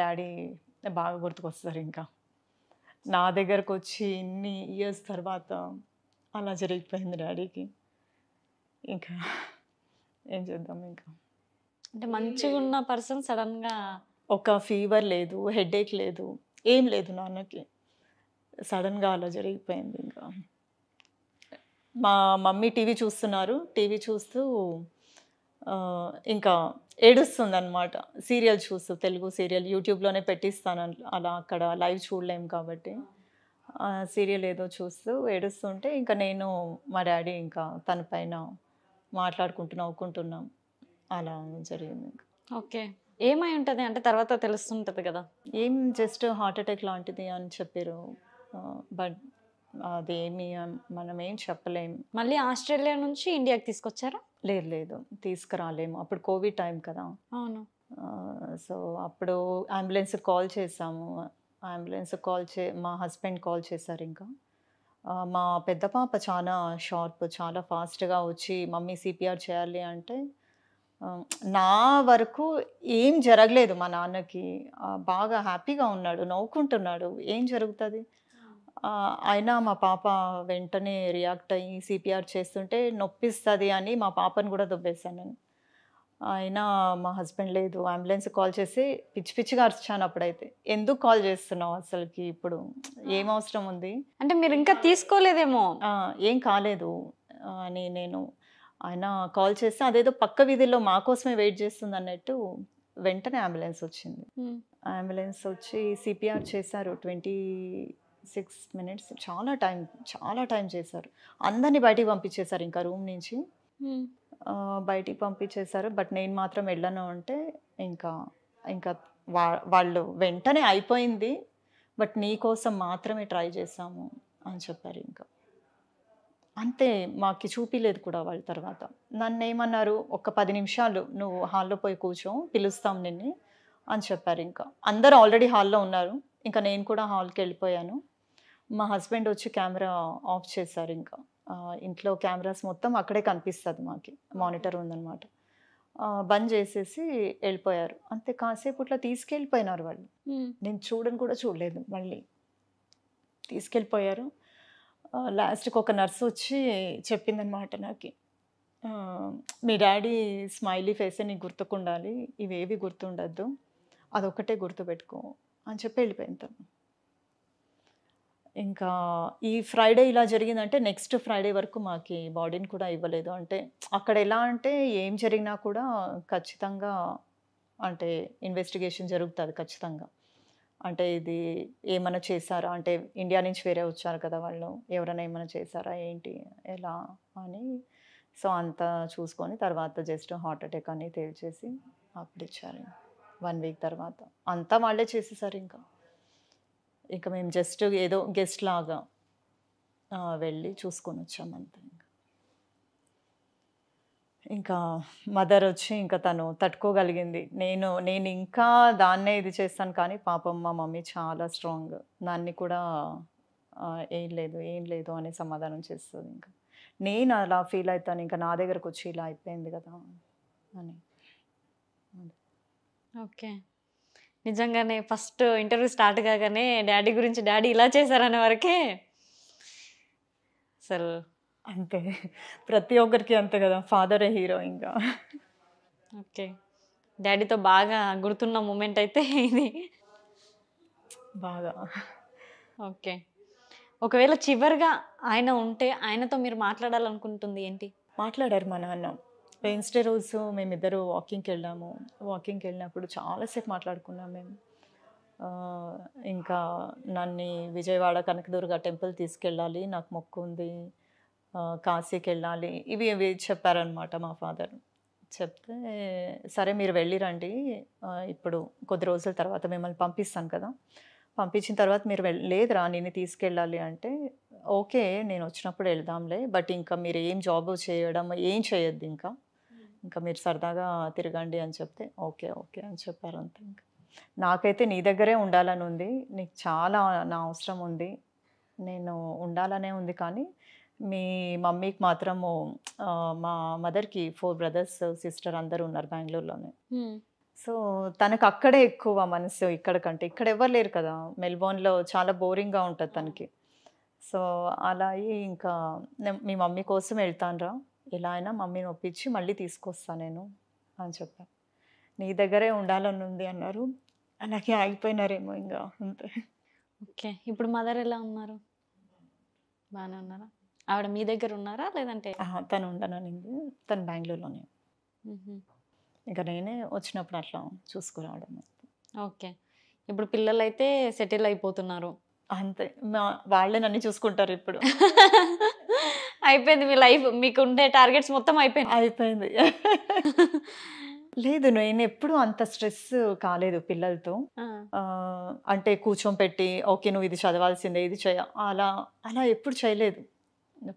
డాడీ బాగా గుర్తుకొస్తారు. ఇంకా నా దగ్గరకు వచ్చి ఇన్ని ఇయర్స్ తర్వాత అలా జరిగిపోయింది డాడీకి. ఇంకా ఏం చేద్దాం ఇంకా. అంటే మంచిగా ఉన్న పర్సన్ సడన్గా ఒక ఫీవర్ లేదు, హెడేక్ లేదు, ఏం లేదు నాన్నకి, సడన్గా అలా జరిగిపోయింది. ఇంకా మా మమ్మీ టీవీ చూస్తున్నారు, టీవీ చూస్తూ ఇంకా ఏడుస్తుంది అనమాట. సీరియల్ చూస్తూ, తెలుగు సీరియల్ యూట్యూబ్లోనే పెట్టిస్తాను, అలా అక్కడ లైవ్ చూడలేము కాబట్టి సీరియల్ ఏదో చూస్తూ ఏడుస్తుంటే ఇంకా నేను మా డాడీ ఇంకా తన పైన మాట్లాడుకుంటూ నవ్వుకుంటున్నాం. అలా జరిగింది. ఇంకా ఓకే, ఏమై ఉంటుంది అంటే తర్వాత తెలుస్తుంటుంది కదా. ఏం జస్ట్ హార్ట్ అటాక్ లాంటిది అని చెప్పారు, బట్ అదేమి మనం ఏం చెప్పలేము. మళ్ళీ ఆస్ట్రేలియా నుంచి ఇండియాకి తీసుకొచ్చారా? లేదు తీసుకురాలేము, అప్పుడు కోవిడ్ టైం కదా. అవును. సో అప్పుడు అంబులెన్స్ కాల్ చేసాము. అంబులెన్స్ మా హస్బెండ్ కాల్ చేశారు. ఇంకా మా పెద్ద పాప చాలా షార్ప్, చాలా ఫాస్ట్గా వచ్చి మమ్మీ సిపిఆర్ చేయాలి అంటే నా వరకు ఏం జరగలేదు మా నాన్నకి. బాగా హ్యాపీగా ఉన్నాడు, నవ్వుకుంటున్నాడు. ఏం జరుగుతుంది? అయినా మా పాప వెంటనే రియాక్ట్ అయ్యి సిపిఆర్ చేస్తుంటే నొప్పిస్తుంది అని మా పాపను కూడా దొబ్బేశాను నేను. అయినా మా హస్బెండ్ లేదు, అంబులెన్స్ కాల్ చేసి పిచ్చి పిచ్చిగా అరిచాను అప్పుడైతే. ఎందుకు కాల్ చేస్తున్నావు అసలుకి, ఇప్పుడు ఏం అవసరం ఉంది అంటే మీరు ఇంకా తీసుకోలేదేమో. ఏం కాలేదు అని నేను ఆయన కాల్ చేస్తే అదేదో పక్క వీధిలో మా కోసమే వెయిట్ చేస్తుంది అన్నట్టు వెంటనే అంబులెన్స్ వచ్చింది. అంబులెన్స్ వచ్చి సిపిఆర్ చేశారు 26 minutes. చాలా టైం చేశారు. అందరినీ బయటికి పంపించేశారు ఇంకా రూమ్ నుంచి. బయటికి పంపించేశారు. బట్ నేను మాత్రం వెళ్ళను అంటే ఇంకా ఇంకా వాళ్ళు వెంటనే అయిపోయింది, బట్ నీ కోసం మాత్రమే ట్రై చేసాము అని చెప్పారు. ఇంకా అంతే, మాకు చూపిలేదు కూడా వాళ్ళ. తర్వాత నన్ను ఏమన్నారు, ఒక 10 నిమిషాలు నువ్వు హాల్లో పోయి కూర్చో, పిలుస్తాం నిన్ను అని చెప్పారు. ఇంకా అందరూ ఆల్రెడీ హాల్లో ఉన్నారు, ఇంకా నేను కూడా హాల్కి వెళ్ళిపోయాను. మా హస్బెండ్ వచ్చి కెమెరా ఆఫ్ చేశారు. ఇంకా ఇంట్లో కెమెరాస్ మొత్తం అక్కడే కనిపిస్తుంది, మాకు మానిటర్ ఉందన్నమాట. బంద్ చేసేసి వెళ్ళిపోయారు. అంతే, కాసేపు ఇట్లా తీసుకెళ్ళిపోయినారు వాళ్ళు. నేను చూడని కూడా చూడలేదు. మళ్ళీ తీసుకెళ్ళిపోయారు. లాస్ట్కి ఒక నర్స్ వచ్చి చెప్పిందనమాట నాకు, మీ డాడీ స్మైలీ ఫేసే నీకు గుర్తుకుండాలి, ఇవేవి గుర్తుండద్దు, అదొకటే గుర్తుపెట్టుకో అని చెప్పి వెళ్ళిపోయింది తను. ఇంకా ఈ ఫ్రైడే ఇలా జరిగిందంటే నెక్స్ట్ ఫ్రైడే వరకు మాకు బాడీని కూడా ఇవ్వలేదు. అంటే అక్కడ ఎలా అంటే ఏం జరిగినా కూడా ఖచ్చితంగా అంటే ఇన్వెస్టిగేషన్ జరుగుతుంది ఖచ్చితంగా. అంటే ఇది ఏమైనా చేశారా, అంటే ఇండియా నుంచి వేరే వచ్చారు కదా వాళ్ళు, ఎవరైనా ఏమైనా చేశారా ఏంటి ఎలా అని. సో అంతా చూసుకొని తర్వాత జస్ట్ హార్ట్ అటాక్ అని తేల్చేసి అప్పుడు ఇచ్చారు. 1 week తర్వాత అంతా వాళ్ళే చేసేసారు. ఇంకా మేము జస్ట్ ఏదో గెస్ట్ లాగా వెళ్ళి చూసుకొని వచ్చామంతే. ఇంకా మదర్ వచ్చి ఇంకా తను తట్టుకోగలిగింది. నేను ఇంకా దాన్నే ఇది చేస్తాను, కానీ పాపం మా మమ్మీ చాలా స్ట్రాంగ్. దాన్ని కూడా ఏం లేదు అని సమాధానం చేస్తుంది. ఇంకా నేను అలా ఫీల్ అవుతాను, ఇంకా నా దగ్గరకు వచ్చి ఇలా అయిపోయింది కదా అని. ఓకే, నిజంగానే ఫస్ట్ ఇంటర్వ్యూ స్టార్ట్ కాగానే డాడీ గురించి, డాడీ ఇలా చేశారనే వరకే అసలు అంతే, ప్రతి ఒక్కరికి అంతే కదా, ఫాదరే హీరో. ఇంకా ఓకే, డాడీతో బాగా గుర్తున్న మూమెంట్ అయితే ఇది బాగా. ఓకే, ఒకవేళ చివరిగా ఆయన ఉంటే ఆయనతో మీరు మాట్లాడాలనుకుంటుంది ఏంటి? మాట్లాడారు మా నాన్న. వెన్స్డే రోజు మేమిద్దరు వాకింగ్కి వెళ్ళినప్పుడు చాలాసేపు మాట్లాడుకున్నాం మేము. ఇంకా నన్ను విజయవాడ కనకదుర్గ టెంపుల్ తీసుకెళ్ళాలి, నాకు మొక్కు ఉంది, కాశీకి వెళ్ళాలి, ఇవి చెప్పారనమాట మా ఫాదర్. చెప్తే సరే మీరు వెళ్ళిరండి, ఇప్పుడు కొద్ది రోజుల తర్వాత మిమ్మల్ని పంపిస్తాను కదా, పంపించిన తర్వాత మీరు లేదురా నేను తీసుకెళ్ళాలి అంటే, ఓకే నేను వచ్చినప్పుడు వెళ్దాంలే, బట్ ఇంకా మీరు ఏం జాబ్ చేయడం ఏం చేయొద్దు, ఇంకా మీరు సరదాగా తిరగండి అని చెప్తే ఓకే అని చెప్పారు. అంతే. ఇంకా నాకైతే నీ దగ్గరే ఉండాలని ఉంది, నీకు చాలా నా అవసరం ఉంది, నేను ఉండాలనే ఉంది, కానీ మీ మమ్మీకి మాత్రము మా మదర్కి 4 brothers సిస్టర్ అందరూ ఉన్నారు బెంగళూరులోనే. సో తనకు అక్కడే ఎక్కువ మనసు, ఇక్కడ కంటే ఇక్కడ ఎవరు లేరు కదా, మెల్బోర్న్లో చాలా బోరింగ్గా ఉంటుంది తనకి. సో అలా ఇంకా మీ మమ్మీ కోసం వెళ్తానురా, ఎలా అయినా మమ్మీని ఒప్పించి మళ్ళీ తీసుకొస్తాను నేను అని చెప్పాను. నీ దగ్గరే ఉండాలని ఉంది అన్నారు. అలాగే ఆగిపోయినారేమో ఇంకా అంతే. ఓకే, ఇప్పుడు మదర్ ఎలా ఉన్నారు? బాగానే ఉన్నారా? ఆవిడ మీ దగ్గర ఉన్నారా లేదంటే? తను ఉండనండి, తను బెంగళూరులోనే. ఇంకా నేనే వచ్చినప్పుడు అట్లా చూసుకురావడం. ఓకే, ఇప్పుడు పిల్లలు అయితే సెటిల్ అయిపోతున్నారు అంతే, వాళ్ళే నన్ను చూసుకుంటారు ఇప్పుడు. అయిపోయింది మీ లైఫ్, మీకు ఉండే టార్గెట్స్ మొత్తం అయిపోయింది. లేదు, నేను ఎప్పుడు అంత స్ట్రెస్ కాలేదు పిల్లలతో. అంటే కూర్చొని పెట్టి ఓకే నువ్వు ఇది చదవాల్సిందే, ఇది అలా ఎప్పుడు చేయలేదు.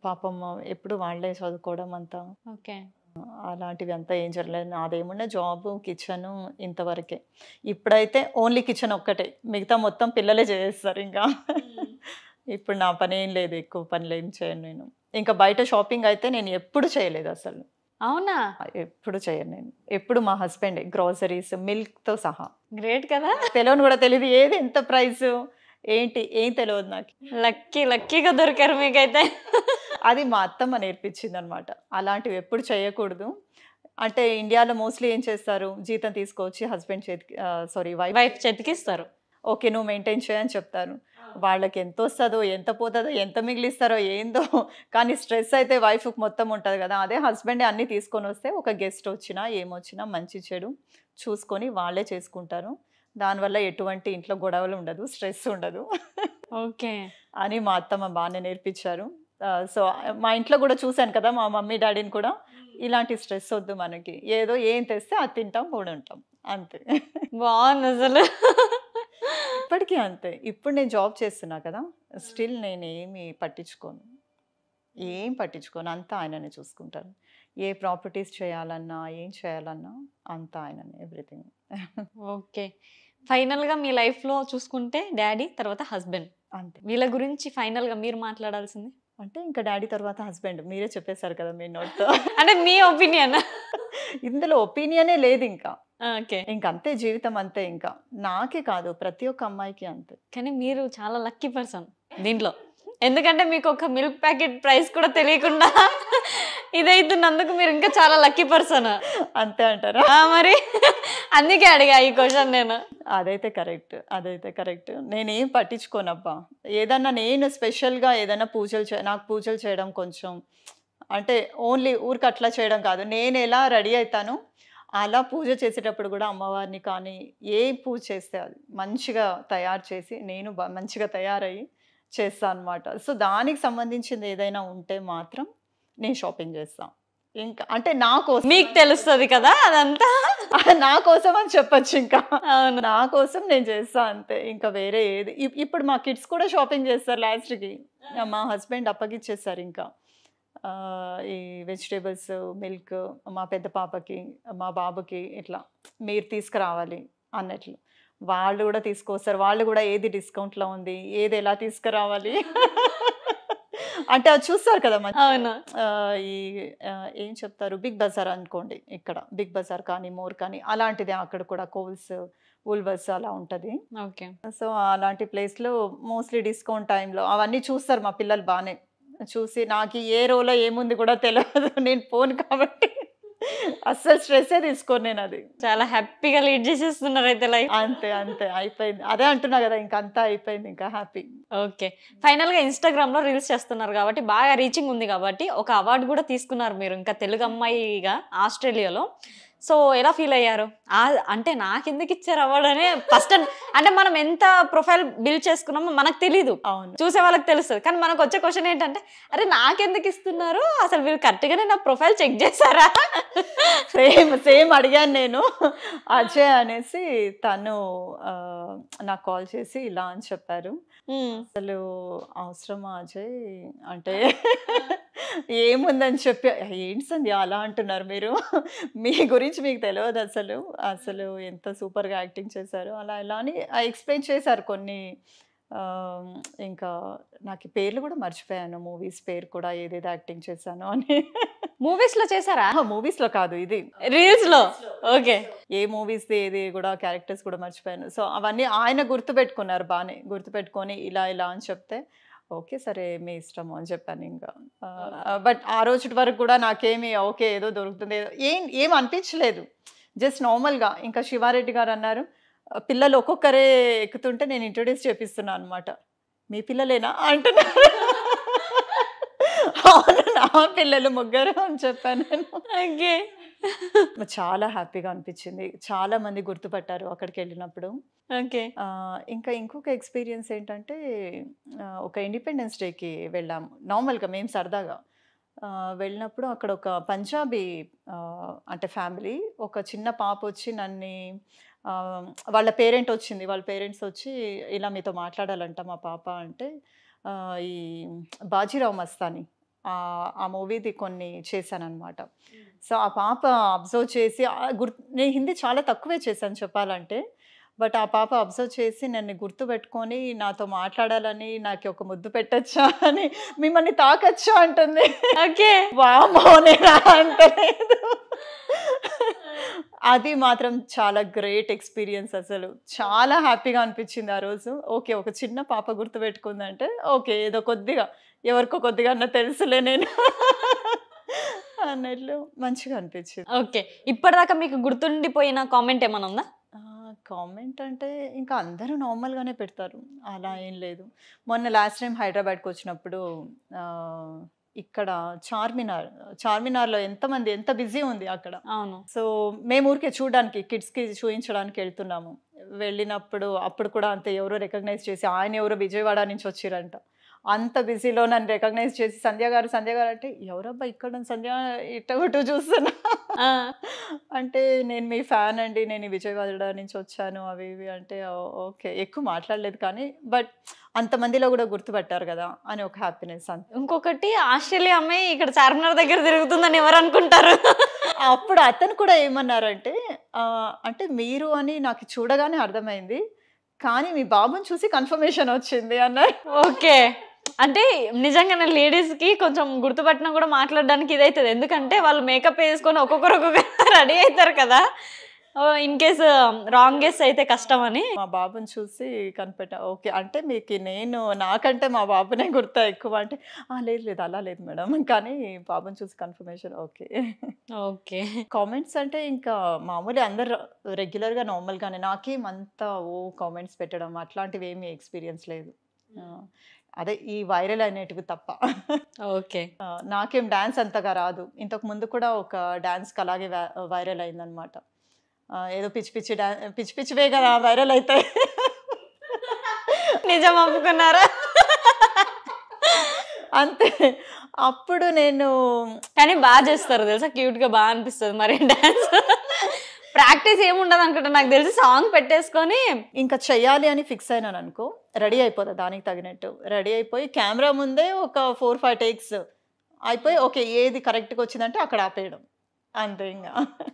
పాపం ఎప్పుడు వాళ్ళే చదువుకోవడం అంతా. ఓకే, అలాంటివి అంతా ఏం జరగలేదు. నాదేమున్నా జాబ్, కిచెన్ ఇంతవరకే. ఇప్పుడైతే ఓన్లీ కిచెన్ ఒక్కటే, మిగతా మొత్తం పిల్లలే చేస్తారు. ఇంకా ఇప్పుడు నా పని ఏం లేదు, ఎక్కువ పనులు ఏం చేయను నేను. ఇంకా బయట షాపింగ్ అయితే నేను ఎప్పుడు చేయలేదు అసలు. అవునా? ఎప్పుడు చేయను నేను. ఎప్పుడు మా హస్బెండ్ గ్రోసరీస్, మిల్క్‌తో సహా. గ్రేట్ కదా! తెలవని కూడా తెలీదు. ఏది ఎంత ప్రైసు, ఏంటి ఏం తెలవదు నాకు. లక్కీగా దొరికారు మీకైతే. అది మా అత్తమ్మ నేర్పించిందనమాట. అలాంటివి ఎప్పుడు చేయకూడదు. అంటే ఇండియాలో మోస్ట్‌లీ ఏం చేస్తారు, జీతం తీసుకొచ్చి హస్బెండ్ చేతికి వైఫ్ చేతికిస్తారు. ఓకే. నువ్వు మెయింటైన్ చెయ్యి అని చెప్తారు. వాళ్ళకి ఎంతొస్తదో, ఎంత పోతదో, ఎంత మిగిలిస్తారో ఏందో, కానీ స్ట్రెస్ అయితే వైఫ్‌కి మొత్తం ఉంటది గదా! అదే హస్బెండే అన్నీ తీసుకొనొస్తే ఒక గెస్ట్ వచ్చినా, ఏమొచ్చినా మంచి చెడు చూసుకొని వాళ్ళే చేసుకుంటారు. దానివల్ల ఎటువంటి ఇంట్లో గొడవలు ఉండదు, స్ట్రెస్ ఉండదు ఓకే. అని మా అత్తమ్మ బానే నేర్పించారు. సో, మా ఇంట్లో గూడా చూసాను కదా! మా మమ్మీ, డ్యాడీని కూడా ఇలాంటి స్ట్రెస్ ఒద్దు మనకి. ఏదో ఏం తెస్తే అది తింటాం, పడుంటాం అంతే. బావుందసలు. ఇప్పటికీ అంతే. ఇప్పుడు నేను జాబ్ చేస్తున్నా కదా! స్టిల్ నేనేమి పట్టించుకోను. ఏం పట్టించుకోను. అంతా ఆయననే చూసుకుంటారు. ఏ ప్రాపర్టీస్ చేయాలన్నా, ఏం చేయాలన్నా అంతా ఆయననే ఎవ్రీథింగ్. ఓకే. ఫైనల్‌గా మీ లైఫ్‌లో చూసుకుంటే డ్యాడీ, తర్వాత హస్బెండ్. అంతే. వీళ్ళ గురించి ఫైనల్‌గా మీరు మాట్లాడాల్సింది? అంటే ఇంకా డ్యాడీ తర్వాత హస్బెండ్. మీరే చెప్పేసారు కదా మీ నోట్‌తో. అంటే మీ ఒపీనియన్. ఇందులో ఒపీనియనే లేదింకా. ఓకే. ఇంకంతే జీవితం అంతే ఇంకా. నాకే కాదు ప్రతి ఒక్క అమ్మాయికి అంతే. కానీ మీరు చాలా లక్కీ పర్సన్ దీంట్లో. ఎందుకంటే మీకు ఒక మిల్క్ ప్యాకెట్ ప్రైస్ కూడా తెలియకుండా ఇదైతున్నందుకు మీరు ఇంకా చాలా లక్కీ పర్సన్. అంతే అంటారా? మరి అందుకే అడిగా ఈ క్వశ్చన్ నేను. అదైతే కరెక్ట్. అదైతే కరెక్ట్. నేనేం పట్టించుకోనబ్బా. ఏదన్నా నేను స్పెషల్‌గా ఏదైనా నాకు పూజలు చేయడం కొంచెం అంటే ఓన్లీ ఊరికే అట్లా చేయడం కాదు. నేనెలా రెడీ అయితానో అలా పూజ చేసేటప్పుడు కూడా అమ్మవారిని కానీ ఏ పూజ చేస్తే అది మంచిగా తయారు చేసి నేను మంచిగా తయారయ్యి చేస్తా అనమాట. సో, దానికి సంబంధించింది ఏదైనా ఉంటే మాత్రం నేను షాపింగ్ చేస్తా. ఇంకా అంటే నా కోసం. మీకు తెలుస్తది కదా అదంతా. నా కోసం అని చెప్పొచ్చు ఇంకా. అవును. నా కోసం నేను చేస్తా అంతే. ఇంకా వేరే ఏది ఇప్పుడు మా కిడ్స్ కూడా షాపింగ్ చేస్తారు లాస్ట్‌కి. మా హస్బెండ్ అప్పగిచ్చేసారు ఇంకా. ఈ వెజిటబుల్స్, మిల్క్ మా పెద్ద పాపకి, మా బాబుకి ఇట్లా మీరు తీసుకురావాలి అన్నట్లు. వాళ్ళు కూడా తీసుకొస్తారు. వాళ్ళు కూడా ఏది డిస్కౌంట్‌లో ఉంది, ఏది ఎలా తీసుకురావాలి అంటే అది చూస్తారు కదా! అవును. ఈ ఏం చెప్తారు బిగ్ బజార్ అనుకోండి ఇక్కడ. బిగ్ బజార్ కానీ, మోర్ కానీ అలాంటిదే అక్కడ కూడా కోల్స్, వూల్వర్స్ అలా ఉంటది. ఓకే. సో, అలాంటి ప్లేస్‌లో మోస్ట్‌లీ డిస్కౌంట్ టైంలో అవన్నీ చూస్తారు మా పిల్లలు బానే. చూసి నాకు ఏ రోలో ఏముంది కూడా తెలవదు. నేను పోను కాబట్టి అస్సలు స్ట్రెస్సే తీసుకోను నేనది. చాలా హ్యాపీగా లీడ్ చేసేస్తున్నారు అయితే లైఫ్. అంతే. అయిపోయింది. అదే అంటున్నా కదా! ఇంకంతా అయిపోయింది. ఇంకా హ్యాపీ. ఓకే. ఫైనల్‌గా ఇన్‌స్టాగ్రామ్‌లో రీల్స్ చేస్తున్నారు కాబట్టి బాగా రీచింగ్ ఉంది కాబట్టి ఒక అవార్డ్ కూడా తీసుకున్నారు మీరు ఇంకా తెలుగు అమ్మాయిగా ఆస్ట్రేలియాలో. సో, ఎలా ఫీల్ అయ్యారు? అంటే నాకెందుకు ఇచ్చారు అవార్డ్ అని ఫస్ట్ అంటే మనం ఎంత ప్రొఫైల్ బిల్డ్ చేసుకున్నామో మనకు తెలీదు. అవును. చూసే వాళ్ళకి తెలుస్తది. కానీ మనకు వచ్చే క్వశ్చన్ ఏంటంటే అరే నాకెందుకు ఇస్తున్నారు? అసలు వీళ్ళు కరెక్ట్‌గానే నా ప్రొఫైల్ చెక్ చేశారా? సేమ్ అడిగాను నేను. అజయ్ అనేసి తను నాకు కాల్ చేసి ఇలా అని చెప్పారు. అసలు అవసరమా అజయ్ అంటే ఏముందని చెప్పి ఏంటి సంధ్య అలా అంటున్నారు మీరు, మీ గురించి మీకు తెలియదు అసలు ఎంత సూపర్గా యాక్టింగ్ చేశారు అలా ఇలా అని ఎక్స్ప్లెయిన్ చేశారు కొన్ని. ఇంకా నాకు పేర్లు కూడా మర్చిపోయాను, మూవీస్ పేరు కూడా ఏదేదో యాక్టింగ్ చేశాను అని. మూవీస్‌లో చేశారా? మూవీస్‌లో కాదు, ఇది రీల్స్‌లో. ఓకే. ఏ మూవీస్‌ది ఏది కూడా క్యారెక్టర్స్ కూడా మర్చిపోయాను. సో, అవన్నీ ఆయన గుర్తుపెట్టుకున్నారు బానే. గుర్తుపెట్టుకొని ఇలా ఇలా అని చెప్తే ఓకే సరే మీ ఇష్టము అని చెప్పాను ఇంకా. బట్ ఆ రోజుటి వరకు కూడా నాకేమి ఓకే ఏదో దొరుకుతుంది ఏం అనిపించలేదు. జస్ట్ నార్మల్‌గా. ఇంకా శివారెడ్డి గారు అన్నారు పిల్లలు ఒక్కొక్కరే ఎక్కుతుంటే నేను ఇంట్రొడ్యూస్ చేపిస్తున్నా అనమాట. మీ పిల్లలేనా అంటున్నారు. అవును నా పిల్లలు ముగ్గురు అని చెప్పాను నేను. ఓకే. చాలా హ్యాపీగా అనిపించింది. చాలా మంది గుర్తుపట్టారు అక్కడికి వెళ్ళినప్పుడు. ఓకే. ఇంకా ఇంకొక ఎక్స్పీరియన్స్ ఏంటంటే ఒక ఇండిపెండెన్స్ డేకి వెళ్ళాము నార్మల్గా మేము సరదాగా. వెళ్ళినప్పుడు అక్కడ ఒక పంజాబీ అంటే ఫ్యామిలీ ఒక చిన్న పాప వచ్చి వాళ్ళ పేరెంట్స్ వచ్చి ఇలా మీతో మాట్లాడాలంట మా పాప అంటే ఈ బాజీరావ్ మస్తాని ఆ మూవీది కొన్ని చేశానన్నమాట. సో, ఆ పాప అబ్జర్వ్ చేసి నేను హిందీ చాలా తక్కువే చేశాను చెప్పాలంటే. బట్ ఆ పాప అబ్జర్వ్ చేసి నన్ను గుర్తుపెట్టుకొని నాతో మాట్లాడాలని, నాకు ఒక ముద్దు పెట్టచ్చా అని, మిమ్మల్ని తాకచ్చా అంటుంది. ఓకే. వామ్మో! నేను అంటలేదు. అది మాత్రం చాలా గ్రేట్ ఎక్స్పీరియన్స్ అసలు. చాలా హ్యాపీగా అనిపించింది ఆ రోజు. ఓకే. ఒక చిన్న పాప గుర్తుపెట్టుకుందంటే ఓకే. ఏదో కొద్దిగా ఎవరికో కొద్దిగా అన్నా తెలుసులే నేను అన్నట్లు మంచిగా అనిపించింది. ఓకే. ఇప్పటిదాకా మీకు గుర్తుండిపోయిన కామెంట్ ఏమైనా ఉందా? కామెంట్ అంటే ఇంకా అందరూ నార్మల్‌గానే పెడతారు. అలా ఏం లేదు. మొన్న లాస్ట్ టైమ్ హైదరాబాద్‌కొచ్చినప్పుడు ఇక్కడ చార్మినార్‌లో ఎంత బిజీ ఉంది అక్కడ. అవును. సో, మేము ఊరికే చూడడానికి కిడ్స్‌కి చూయించడానికి ఎళ్తున్నాము. వెళ్ళినప్పుడు అప్పుడు కూడా అంతే ఎవరో రికగ్నైజ్ చేసి ఆయన ఎవరో విజయవాడ నుంచి వచ్చిర్రంట. అంత బిజీలో నన్ను రికగ్నైజ్ చేసి సంధ్య గారు అంటే ఎవరబ్బా ఇక్కడ సంధ్య ఇటు చూస్తున్నా అంటే నేను మీ ఫ్యాన్ అండి. నేను విజయవాడ నుంచి వచ్చాను అవి ఇవి అంటే ఓకే. ఎక్కువ మాట్లాడలేదు కానీ బట్ అంతమందిలో కూడా గుర్తుపట్టారు కదా అని ఒక హ్యాపీనెస్ అంతే. ఇంకొకటి ఆస్ట్రేలియా అమ్మాయి ఇక్కడ చార్మినార్ దగ్గర తిరుగుతుందని ఎవరు అనుకుంటారు? అప్పుడు అతను కూడా ఏమన్నారంటే అంటే మీరు అని నాకు చూడగానే అర్థమైంది. కానీ మీ బాబుని చూసి కన్ఫర్మేషన్ వచ్చింది అన్నారు. ఓకే. అంటే నిజంగానే లేడీస్‌కి కొంచెం గుర్తుపట్టినా కూడా మాట్లాడడానికి ఇదైతది. ఎందుకంటే వాళ్ళు మేకప్ వేసుకొని ఒక్కొక్కరు రెడీ అయితారు కదా! ఇన్ కేస్ రాంగ్ గెస్ అయితే కష్టమని. మా బాబుని చూసి కనిపెట్టా. ఓకే. అంటే మీకు నాకంటే మా బాబునే గుర్తా ఎక్కువ అంటే లేదు అలా లేదు మేడం. కానీ బాబుని చూసి కన్ఫర్మేషన్ ఓకే. ఓకే. కామెంట్స్ అంటే ఇంకా మామూలే అందరు రెగ్యులర్‌గా నార్మల్‌గానే. నాకేమంతా కామెంట్స్ పెట్టడం అట్లాంటివి ఏమీ ఎక్స్‌పీరియన్స్ లేదు. అదే ఈ వైరల్ అనేటివి తప్ప. ఓకే. నాకేం డాన్స్ అంతగా రాదు. ఇంతకు ముందు కూడా ఒక డాన్స్‌కి అలాగే వైరల్ అయిందనమాట. ఏదో పిచ్చి పిచ్చివే కదా వైరల్ అయితాయి. నిజం ఒప్పుకున్నారా? అంతే. అప్పుడు నేను కానీ చేస్తారు తెలుసా? క్యూట్‌గా అనిపిస్తది మరి డాన్స్. ప్రాక్టీస్ ఏముండదు అనుకుంటా నాకు తెలిసి. సాంగ్ పెట్టేసుకొని ఇంకా చెయ్యాలి అని ఫిక్స్ అయినాను అనుకో, రెడీ అయిపోతా దానికి తగినట్టు. రెడీ అయిపోయి కెమెరా ముందే ఒక 4, 5 టేక్స్ అయిపోయి ఓకే. ఏది కరెక్ట్‌గా వచ్చిందంటే అక్కడ ఆపేయడం. అంతే ఇంగ.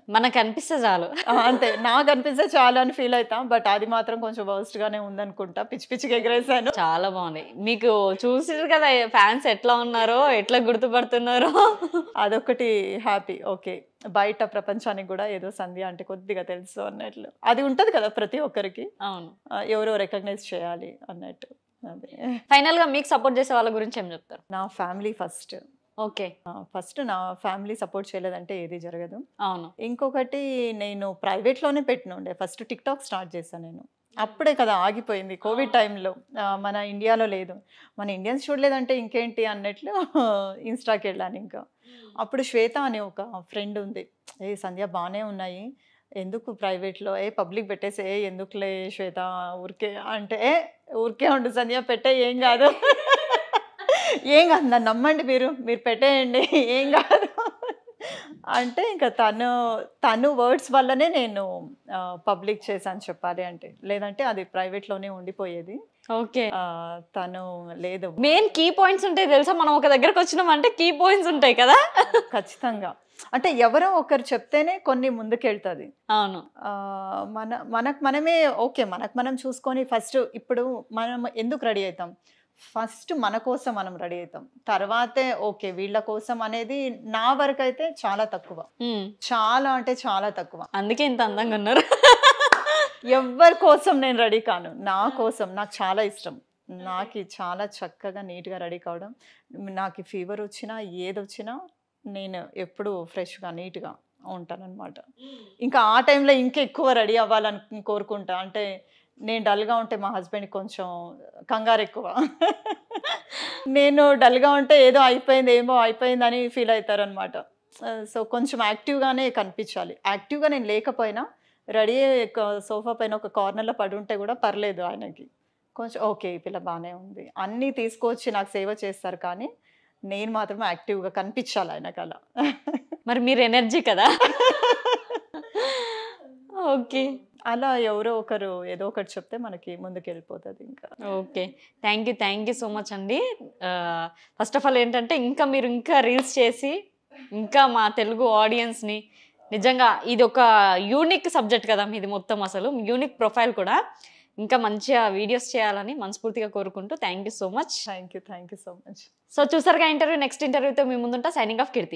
మనకు అనిపిస్తే చాలు. అంతే. నాకు అనిపిస్తే చాలు అని ఫీల్ అయితా. బట్ అది మాత్రం కొంచెం వర్స్ట్ గానే ఉందనుకుంటా. పిచ్చిగా ఎగరేసాను. చాలా బాగుంది. మీకు చూసిర్రు కదా ఫ్యాన్స్ ఎట్లా ఉన్నారో, ఎట్లా గుర్తుపడుతున్నారో. అదొకటి హ్యాపీ. ఓకే. బయట ప్రపంచానికి కూడా ఏదో సంధ్య అంటే కొద్దిగా తెలుసు అన్నట్లు. అది ఉంటది కదా ప్రతి ఒక్కరికి. అవును. ఎవరో రికగ్నైజ్ చేయాలి అన్నట్టు. అదే. ఫైనల్‌గా మీకు సపోర్ట్ చేసే వాళ్ళ గురించి ఏం చెప్తారు? నా ఫ్యామిలీ ఫస్ట్. ఓకే. ఫస్ట్ నా ఫ్యామిలీ సపోర్ట్ చేయలేదంటే ఏది జరగదు. అవును. ఇంకొకటి నేను ప్రైవేట్‌లోనే పెట్టినుండే. ఫస్ట్ టిక్‌టాక్ స్టార్ట్ చేశాను నేను. అప్పుడే కదా ఆగిపోయింది కోవిడ్ టైంలో. మన ఇండియాలో లేదు. మన ఇండియన్స్ చూడలేదంటే ఇంకేంటి అన్నట్లు ఇన్‌స్టాకి వెళ్ళాను ఇంకా. అప్పుడు శ్వేత అనే ఒక ఫ్రెండ్ ఉంది. సంధ్య బాగానే ఉన్నాయి. ఎందుకు ప్రైవేట్‌లో పబ్లిక్ పెట్టేసి ఎందుకులే శ్వేత ఊరికే అంటే ఊరికే ఉండు సంధ్య పెట్టే ఏం కాదు. ఏం కాదు నన్ను నమ్మండి మీరు పెట్టేయండి ఏం కాదు అంటే ఇంకా తను వర్డ్స్ వల్లనే నేను పబ్లిక్ చేశాను చెప్పాలి అంటే. లేదంటే అది ప్రైవేట్‌లోనే ఉండిపోయేది. ఓకే. తను లేదు. మెయిన్ కీ పాయింట్స్ ఉంటాయి తెలుసా? మనం ఒక దగ్గరకు వచ్చినామంటే కీ పాయింట్స్ ఉంటాయి కదా! ఖచ్చితంగా. అంటే ఎవరో ఒకరు చెప్తేనే కొన్ని ముందుకెళ్తది. అవును. మనకు మనమే ఓకే. మనకు మనం చూసుకొని ఫస్ట్ ఇప్పుడు మనం ఎందుకు రెడీ అవుతాం? ఫస్ట్ మన కోసం మనం రెడీ అవుతాం. తర్వాతే ఓకే వీళ్ళ కోసం అనేది నా వరకైతే చాలా తక్కువ. చాలా అంటే చాలా తక్కువ. అందుకే ఇంత అందంగా ఉన్నారు. ఎవ్వరి కోసం నేను రెడీ కాను. నా కోసం నాకు చాలా ఇష్టం. నాకు చాలా చక్కగా నీట్‌గా రెడీ కావడం. నాకు ఫీవర్ వచ్చినా ఏదొచ్చినా నేను ఎప్పుడు ఫ్రెష్‌గా నీట్‌గా ఉంటానన్నమాట. ఇంకా ఆ టైంలో ఇంకా ఎక్కువ రెడీ అవ్వాలని కోరుకుంటా. అంటే నేను డల్‌గా ఉంటే మా హస్బెండ్‌కి కొంచెం కంగారు ఎక్కువ. నేను డల్‌గా ఉంటే ఏదో అయిపోయిందని ఫీల్ అవుతారనమాట. సో కొంచెం యాక్టివ్‌గానే కనిపించాలి. యాక్టివ్‌గా నేను లేకపోయినా రెడీ సోఫా పైన ఒక కార్నర్‌లో పడి ఉంటే కూడా పర్లేదు ఆయనకి. కొంచెం ఓకే ఈ పిల్ల బాగానే ఉంది. అన్నీ తీసుకొచ్చి నాకు సేవ చేస్తారు కానీ నేను మాత్రం యాక్టివ్‌గా కనిపించాలి ఆయనకి అలా. మరి మీరు ఎనర్జీ కదా! ఓకే. అలా ఎవరో ఒకరు ఏదో ఒకటి చెప్తే మనకి ముందుకెళ్ళిపోతుంది ఇంకా. Okay. Thank you so much అండి. ఫస్ట్ ఆఫ్ ఆల్ ఏంటంటే మీరు ఇంకా రీల్స్ చేసి ఇంకా మా తెలుగు ఆడియన్స్‌ని నిజంగా ఇది ఒక యూనిక్ సబ్జెక్ట్ కదా మీది మొత్తం అసలు. యూనిక్ ప్రొఫైల్ కూడా. ఇంకా మంచిగా వీడియోస్ చేయాలని మనస్ఫూర్తిగా కోరుకుంటూ thank you so much. Thank you so much. So చూసారుగా ఇంటర్వ్యూ. నెక్స్ట్ ఇంటర్వ్యూతో మీ ముందుంటా. సైనింగ్ ఆఫ్ కీర్తి.